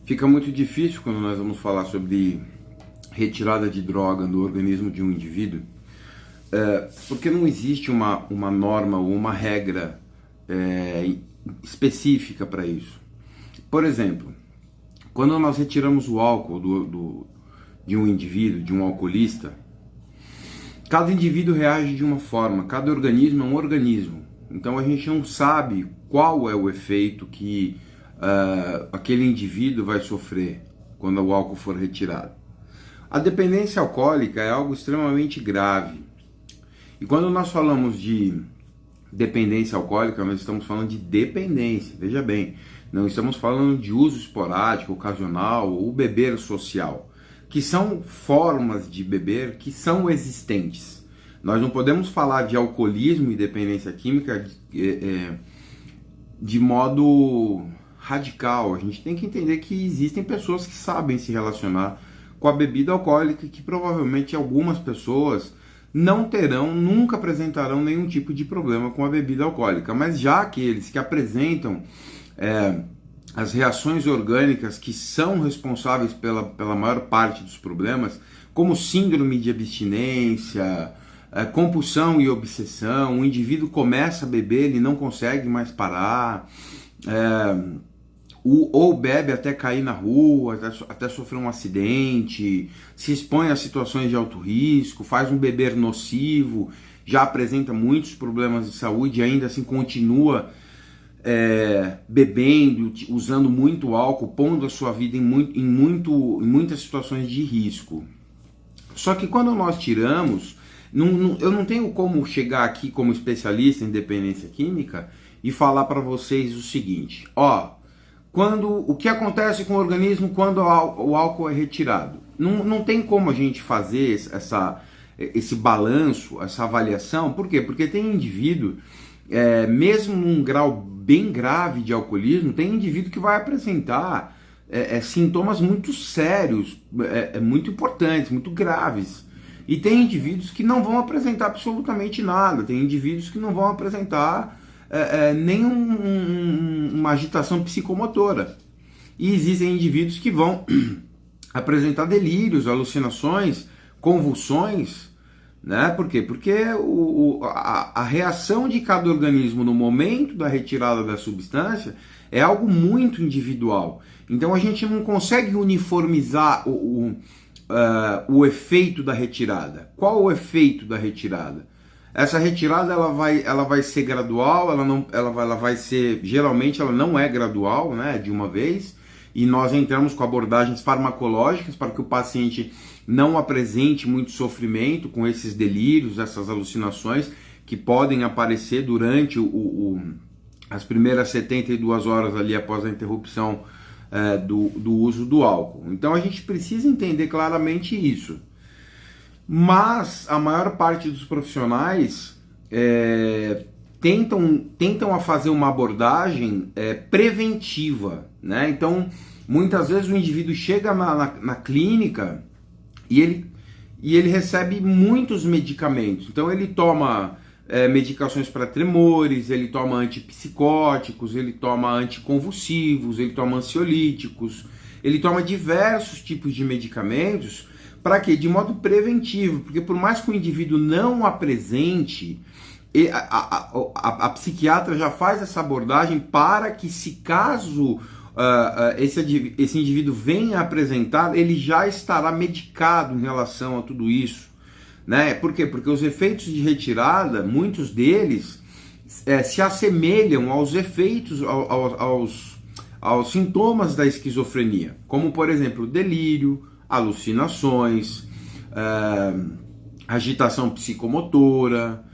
Fica muito difícil quando nós vamos falar sobre retirada de droga do organismo de um indivíduo, porque não existe uma norma ou uma regra específica para isso. Por exemplo, quando nós retiramos o álcool de um indivíduo, de um alcoolista, cada indivíduo reage de uma forma, cada organismo é um organismo. Então a gente não sabe qual é o efeito que aquele indivíduo vai sofrer quando o álcool for retirado. A dependência alcoólica é algo extremamente grave. E quando nós falamos de dependência alcoólica, nós estamos falando de dependência. Veja bem, não estamos falando de uso esporádico, ocasional ou beber social, que são formas de beber que são existentes. Nós não podemos falar de alcoolismo e dependência química de modo radical. A gente tem que entender que existem pessoas que sabem se relacionar com a bebida alcoólica e que provavelmente algumas pessoas não terão, nunca apresentarão nenhum tipo de problema com a bebida alcoólica. Mas já aqueles que apresentam as reações orgânicas que são responsáveis pela maior parte dos problemas, como síndrome de abstinência, compulsão e obsessão, o indivíduo começa a beber, ele não consegue mais parar, ou bebe até cair na rua, até sofrer um acidente, se expõe a situações de alto risco, faz um beber nocivo, já apresenta muitos problemas de saúde e ainda assim continua bebendo, usando muito álcool, pondo a sua vida em muitas situações de risco. Só que quando nós tiramos, eu não tenho como chegar aqui como especialista em dependência química e falar para vocês o seguinte, o que acontece com o organismo quando o álcool é retirado. Não tem como a gente fazer esse balanço, essa avaliação. Por quê? Porque tem indivíduo, mesmo num grau bem grave de alcoolismo, tem indivíduo que vai apresentar sintomas muito sérios, muito importantes, muito graves. E tem indivíduos que não vão apresentar absolutamente nada, tem indivíduos que não vão apresentar nem uma agitação psicomotora. E existem indivíduos que vão apresentar delírios, alucinações, convulsões, né? Por quê? Porque a reação de cada organismo no momento da retirada da substância é algo muito individual. Então a gente não consegue uniformizar o efeito da retirada. Qual o efeito da retirada? Essa retirada ela vai ser gradual, ela vai ser, geralmente ela não é gradual, né, de uma vez, e nós entramos com abordagens farmacológicas para que o paciente não apresente muito sofrimento com esses delírios, essas alucinações que podem aparecer durante as primeiras 72 horas ali após a interrupção do uso do álcool. Então a gente precisa entender claramente isso. Mas a maior parte dos profissionais tentam a fazer uma abordagem preventiva, né? Então, muitas vezes o indivíduo chega na clínica e ele recebe muitos medicamentos. Então, ele toma medicações para tremores, ele toma antipsicóticos, ele toma anticonvulsivos, ele toma ansiolíticos, ele toma diversos tipos de medicamentos. Para quê? De modo preventivo, porque por mais que o indivíduo não apresente, a psiquiatra já faz essa abordagem para que, se caso esse indivíduo venha apresentar, ele já estará medicado em relação a tudo isso, né? Por quê? Porque os efeitos de retirada, muitos deles se assemelham aos efeitos, aos sintomas da esquizofrenia, como por exemplo delírio, alucinações, agitação psicomotora,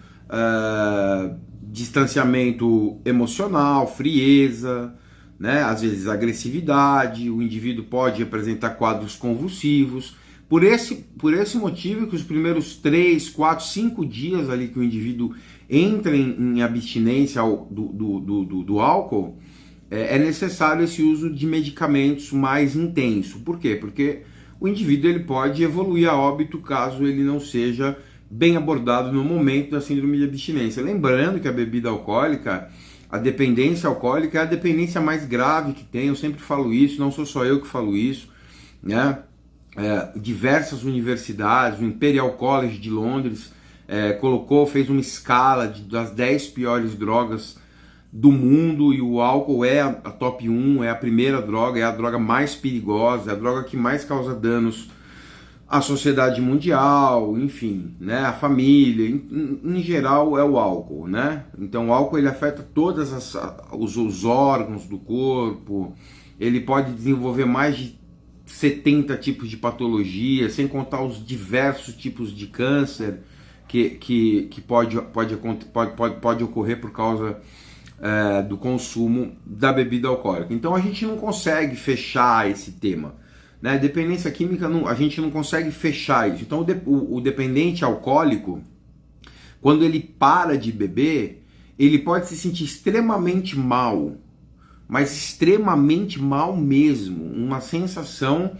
distanciamento emocional, frieza, né? Às vezes agressividade, o indivíduo pode apresentar quadros convulsivos. Por esse motivo que os primeiros 3, 4, 5 dias ali que o indivíduo entra em abstinência do álcool, é necessário esse uso de medicamentos mais intenso. Por quê? Porque o indivíduo ele pode evoluir a óbito caso ele não seja bem abordado no momento da síndrome de abstinência. Lembrando que a bebida alcoólica A dependência alcoólica é a dependência mais grave que tem, eu sempre falo isso, não sou só eu que falo isso, né? Diversas universidades, o Imperial College de Londres fez uma escala das 10 piores drogas do mundo, e o álcool é a top 1, é a primeira droga, é a droga mais perigosa, é a droga que mais causa danos à sociedade mundial, enfim, né, a família, em geral é o álcool, né? Então o álcool ele afeta todos os órgãos do corpo, ele pode desenvolver mais de 70 tipos de patologia, sem contar os diversos tipos de câncer que pode ocorrer por causa do consumo da bebida alcoólica. Então a gente não consegue fechar esse tema, né? Dependência química, a gente não consegue fechar isso. Então o dependente alcoólico, quando ele para de beber, ele pode se sentir extremamente mal, mas extremamente mal mesmo, uma sensação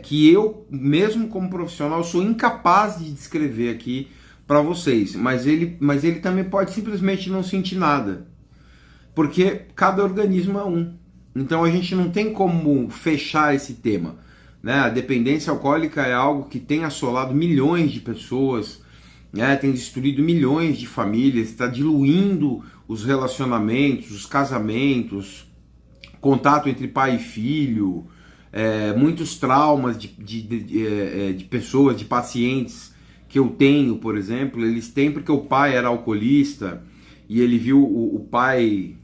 que eu, mesmo como profissional, sou incapaz de descrever aqui para vocês, mas ele também pode simplesmente não sentir nada, porque cada organismo é um. Então a gente não tem como fechar esse tema, né? A dependência alcoólica é algo que tem assolado milhões de pessoas, né? Tem destruído milhões de famílias, está diluindo os relacionamentos, os casamentos, contato entre pai e filho, muitos traumas de pessoas, de pacientes que eu tenho, por exemplo, eles têm porque o pai era alcoolista e ele viu o pai,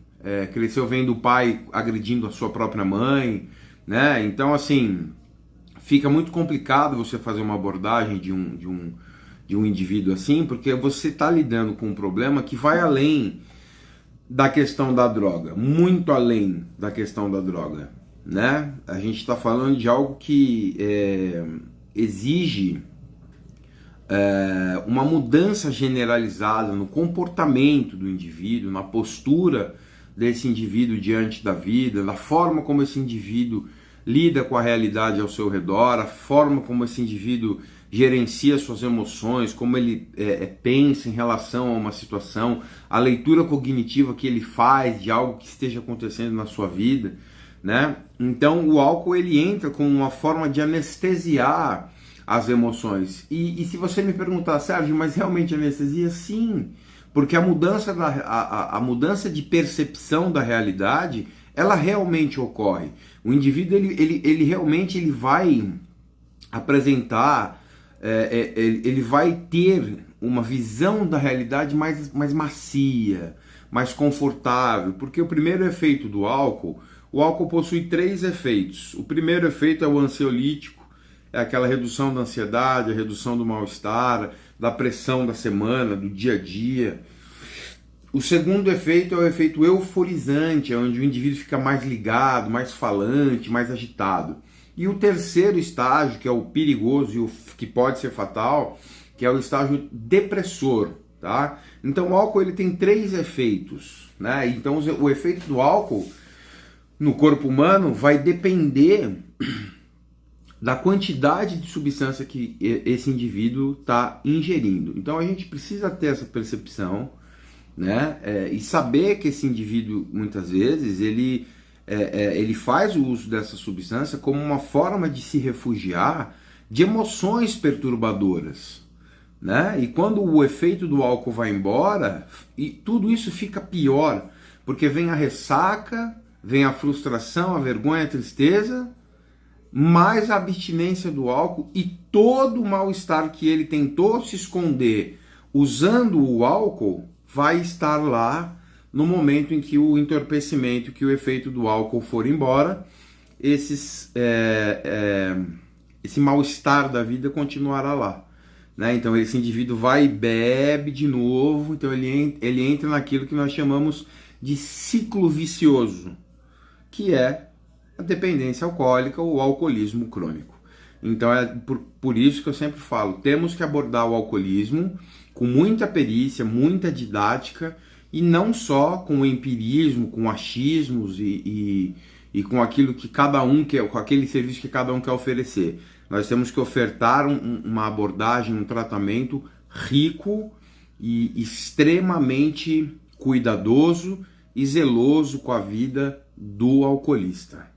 cresceu vendo o pai agredindo a sua própria mãe, né? Então, assim, fica muito complicado você fazer uma abordagem de um indivíduo assim, porque você está lidando com um problema que vai além da questão da droga, muito além da questão da droga, né? A gente está falando de algo que exige uma mudança generalizada no comportamento do indivíduo, na postura desse indivíduo diante da vida, da forma como esse indivíduo lida com a realidade ao seu redor, a forma como esse indivíduo gerencia suas emoções, como ele pensa em relação a uma situação, a leitura cognitiva que ele faz de algo que esteja acontecendo na sua vida, né? Então o álcool ele entra como uma forma de anestesiar as emoções. E se você me perguntar, Sérgio, mas realmente anestesia? Sim, porque a mudança de percepção da realidade, ela realmente ocorre. O indivíduo ele realmente vai apresentar, ele vai ter uma visão da realidade mais macia, mais confortável, porque o primeiro efeito do álcool, o álcool possui 3 efeitos. O primeiro efeito é o ansiolítico, é aquela redução da ansiedade, a redução do mal-estar, da pressão da semana, do dia a dia. O segundo efeito é o efeito euforizante, é onde o indivíduo fica mais ligado, mais falante, mais agitado. E o terceiro estágio, que é o perigoso e o que pode ser fatal, que é o estágio depressor, tá? Então o álcool ele tem 3 efeitos, né? Então o efeito do álcool no corpo humano vai depender da quantidade de substância que esse indivíduo está ingerindo. Então a gente precisa ter essa percepção, né? E saber que esse indivíduo, muitas vezes, ele faz o uso dessa substância como uma forma de se refugiar de emoções perturbadoras, né? E quando o efeito do álcool vai embora, e tudo isso fica pior, porque vem a ressaca, vem a frustração, a vergonha, a tristeza, mais a abstinência do álcool e todo o mal-estar que ele tentou se esconder usando o álcool vai estar lá no momento em que o entorpecimento, que o efeito do álcool for embora, esse mal-estar da vida continuará lá, né? Então esse indivíduo vai e bebe de novo, então ele entra naquilo que nós chamamos de ciclo vicioso, que é a dependência alcoólica ou o alcoolismo crônico. Então é por isso que eu sempre falo, temos que abordar o alcoolismo com muita perícia, muita didática, e não só com o empirismo, com achismos e com aquilo que cada um quer, com aquele serviço que cada um quer oferecer. Nós temos que ofertar uma abordagem, um tratamento rico e extremamente cuidadoso e zeloso com a vida do alcoolista.